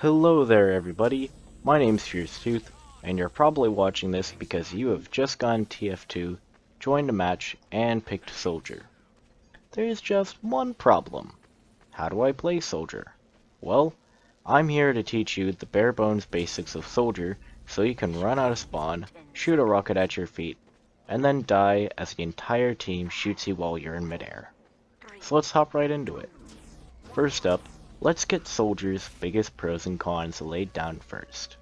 Hello there everybody, my name's FierceTooth, and you're probably watching this because you have just gone TF2, joined a match, and picked Soldier. There's just one problem. How do I play Soldier? Well, I'm here to teach you the bare bones basics of Soldier so you can run out of spawn, shoot a rocket at your feet, and then die as the entire team shoots you while you're in midair. So let's hop right into it. First up, let's get Soldier's biggest pros and cons laid down first.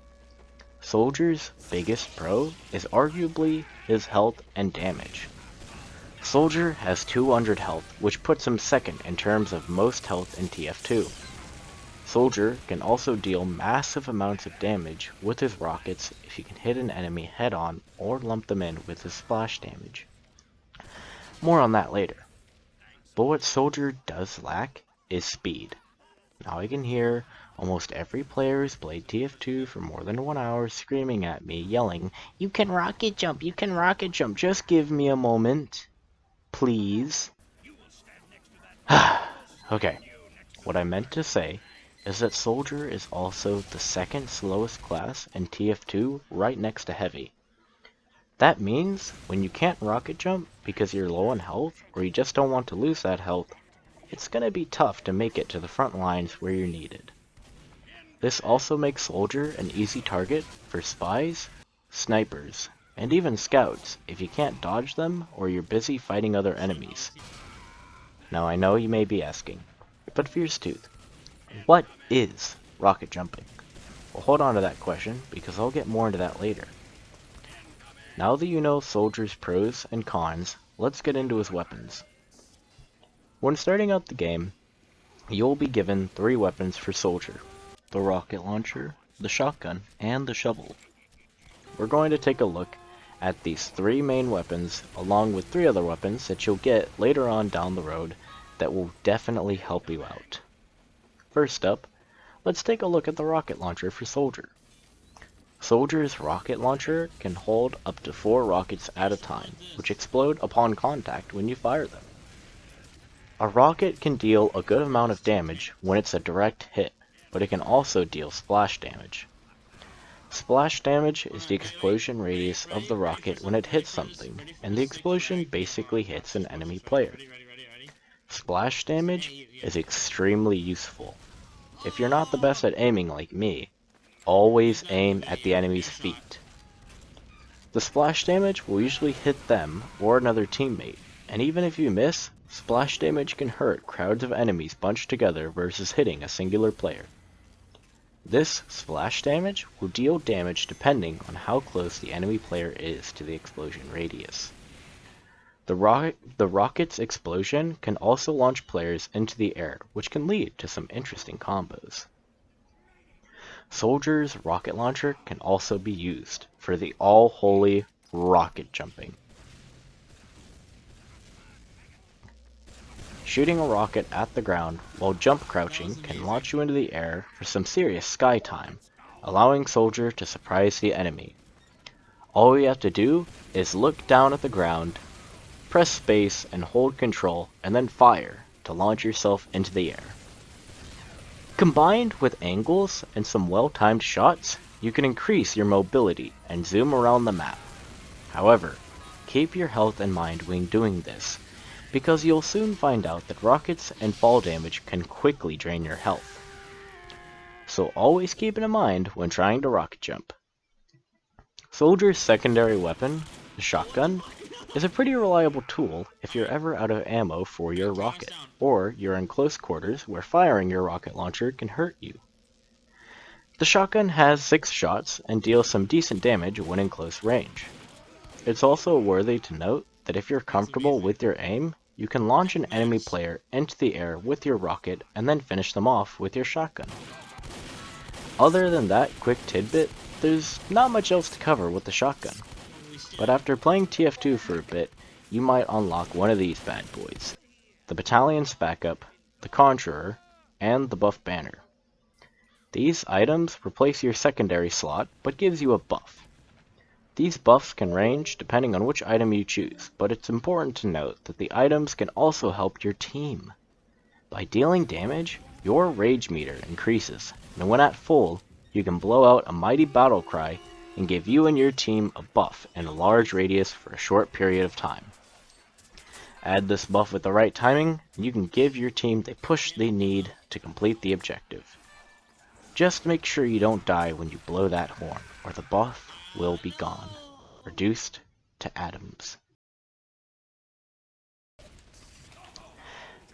Soldier's biggest pro is arguably his health and damage. Soldier has 200 health, which puts him second in terms of most health in TF2. Soldier can also deal massive amounts of damage with his rockets if he can hit an enemy head on or lump them in with his splash damage. More on that later. But what Soldier does lack is speed. Now I can hear almost every player who's played TF2 for more than 1 hour screaming at me, yelling, "You can rocket jump, you can rocket jump, just give me a moment, please." Okay, what I meant to say is that Soldier is also the second slowest class in TF2 right next to Heavy. That means when you can't rocket jump because you're low on health or you just don't want to lose that health, it's gonna be tough to make it to the front lines where you're needed. This also makes Soldier an easy target for spies, snipers, and even scouts if you can't dodge them or you're busy fighting other enemies. Now I know you may be asking, but FierceTooth, what is rocket jumping? Well, hold on to that question because I'll get more into that later. Now that you know Soldier's pros and cons, let's get into his weapons. When starting out the game, you'll be given 3 weapons for Soldier: the rocket launcher, the shotgun, and the shovel. We're going to take a look at these 3 main weapons along with 3 other weapons that you'll get later on down the road that will definitely help you out. First up, let's take a look at the rocket launcher for Soldier. Soldier's rocket launcher can hold up to 4 rockets at a time, which explode upon contact when you fire them. A rocket can deal a good amount of damage when it's a direct hit, but it can also deal splash damage. Splash damage is the explosion radius of the rocket when it hits something, and the explosion basically hits an enemy player. Splash damage is extremely useful. If you're not the best at aiming like me, always aim at the enemy's feet. The splash damage will usually hit them or another teammate, and even if you miss, splash damage can hurt crowds of enemies bunched together versus hitting a singular player. This splash damage will deal damage depending on how close the enemy player is to the explosion radius. The rocket's explosion can also launch players into the air, which can lead to some interesting combos. Soldier's rocket launcher can also be used for the all-holy rocket jumping. Shooting a rocket at the ground while jump crouching can launch you into the air for some serious sky time, allowing Soldier to surprise the enemy. All you have to do is look down at the ground, press space and hold control, and then fire to launch yourself into the air. Combined with angles and some well-timed shots, you can increase your mobility and zoom around the map. However, keep your health in mind when doing this, because you'll soon find out that rockets and fall damage can quickly drain your health. So always keep it in mind when trying to rocket jump. Soldier's secondary weapon, the shotgun, is a pretty reliable tool if you're ever out of ammo for your rocket, or you're in close quarters where firing your rocket launcher can hurt you. The shotgun has 6 shots and deals some decent damage when in close range. It's also worthy to note that if you're comfortable with your aim, you can launch an enemy player into the air with your rocket and then finish them off with your shotgun. Other than that quick tidbit, there's not much else to cover with the shotgun. But after playing TF2 for a bit, you might unlock one of these bad boys: the Battalion's Backup, the Conjurer, and the Buff Banner. These items replace your secondary slot, but gives you a buff. These buffs can range depending on which item you choose, but it's important to note that the items can also help your team. By dealing damage, your rage meter increases, and when at full, you can blow out a mighty battle cry and give you and your team a buff in a large radius for a short period of time. Add this buff with the right timing, and you can give your team the push they need to complete the objective. Just make sure you don't die when you blow that horn, or the buff will be gone, reduced to atoms.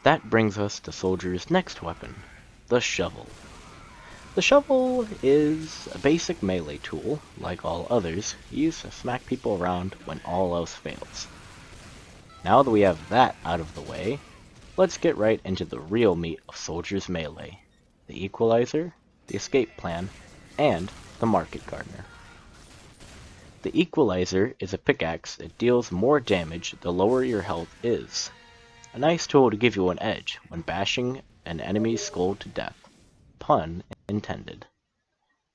That brings us to Soldier's next weapon, the shovel. The shovel is a basic melee tool, like all others, used to smack people around when all else fails. Now that we have that out of the way, let's get right into the real meat of Soldier's melee: the Equalizer, the Escape Plan, and the Market Gardener. The Equalizer is a pickaxe that deals more damage the lower your health is. A nice tool to give you an edge when bashing an enemy's skull to death. Pun intended.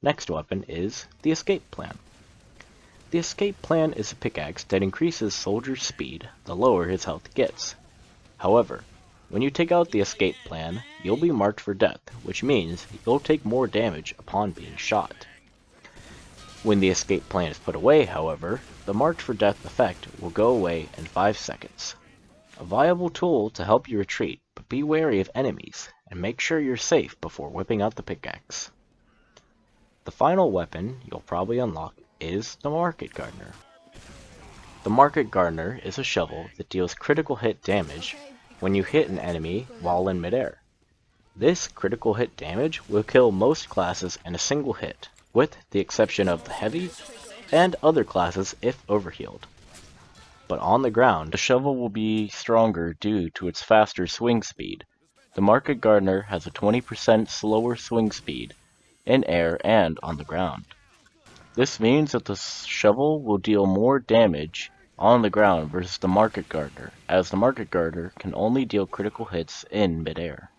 Next weapon is the Escape Plan. The Escape Plan is a pickaxe that increases Soldier's speed the lower his health gets. However, when you take out the Escape Plan, you'll be marked for death, which means you'll take more damage upon being shot. When the Escape Plan is put away, however, the marked for death effect will go away in 5 seconds. A viable tool to help you retreat, but be wary of enemies, and make sure you're safe before whipping out the pickaxe. The final weapon you'll probably unlock is the Market Gardener. The Market Gardener is a shovel that deals critical hit damage when you hit an enemy while in midair. This critical hit damage will kill most classes in a single hit, with the exception of the heavy and other classes if overhealed. But on the ground, the shovel will be stronger due to its faster swing speed. The Market Gardener has a 20% slower swing speed in air and on the ground. This means that the shovel will deal more damage on the ground versus the Market Gardener, as the Market Gardener can only deal critical hits in midair.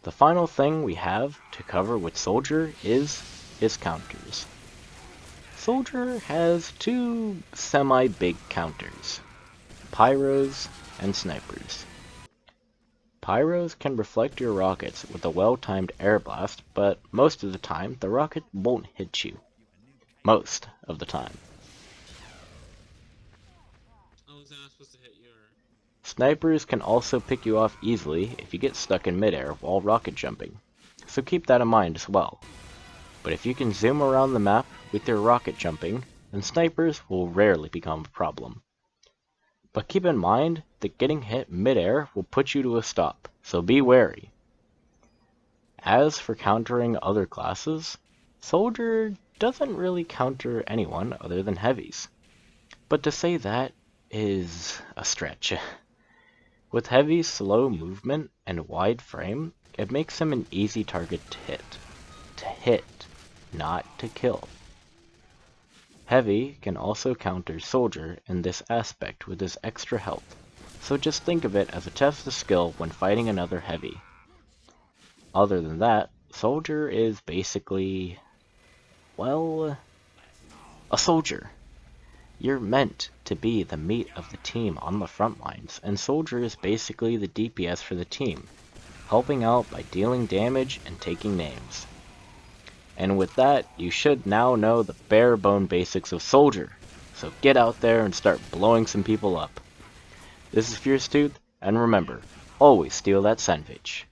The final thing we have to cover with Soldier is his counters. Soldier has two semi-big counters: Pyros and Snipers. Pyros can reflect your rockets with a well-timed air blast, but most of the time the rocket won't hit you. Most of the time. Snipers can also pick you off easily if you get stuck in midair while rocket jumping, so keep that in mind as well. But if you can zoom around the map with your rocket jumping, then snipers will rarely become a problem. But keep in mind that getting hit midair will put you to a stop, so be wary. As for countering other classes, Soldier doesn't really counter anyone other than heavies. But to say that is a stretch. With Heavy's slow movement and wide frame, it makes him an easy target to hit. To hit, not to kill. Heavy can also counter Soldier in this aspect with his extra health, so just think of it as a test of skill when fighting another Heavy. Other than that, Soldier is basically, well, a soldier. You're meant to be the meat of the team on the front lines, and Soldier is basically the DPS for the team, helping out by dealing damage and taking names. And with that, you should now know the bare bone basics of Soldier, so get out there and start blowing some people up. This is Fierce Tooth, and remember, always steal that sandwich.